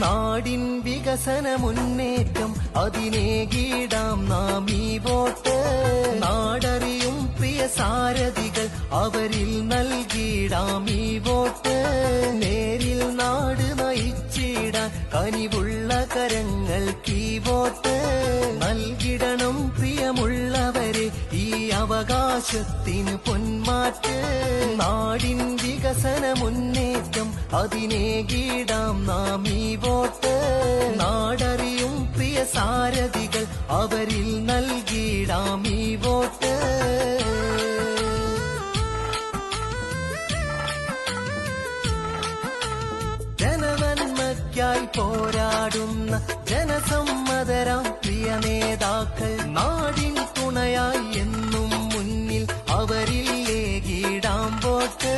നാടിൻ വികസന മുന്നേറ്റം അതിനേകിടാം നാം ഈ വോട്ട്. നാടറിയും പ്രിയ സാരഥികൾ അവരിൽ നൽകിടാം ഈ വോട്ട്. നേരിൽ നാട് നയിച്ചിടാൻ കനിവുള്ള കരങ്ങൾക്ക് ഈ വോട്ട് നൽകിടണം പ്രിയമുള്ളവരെ ഈ അവകാശത്തിന് പൊന്മാറ്റ്. നാടിൻ വികസന മുന്നേറ്റം അതിനേകിടാം നാം ഈ വോട്ട്. നാടറിയും പ്രിയ സാരഥികൾ അവരിൽ നൽകിടാം ഈ വോട്ട്. ജനനന്മയ്ക്കായി പോരാടുന്ന ജനസമ്മതരാം പ്രിയ നേതാക്കൾ നാടിൻ തുണയായി എന്നും മുന്നിൽ അവരിൽ ഏകിടാം വോട്ട്.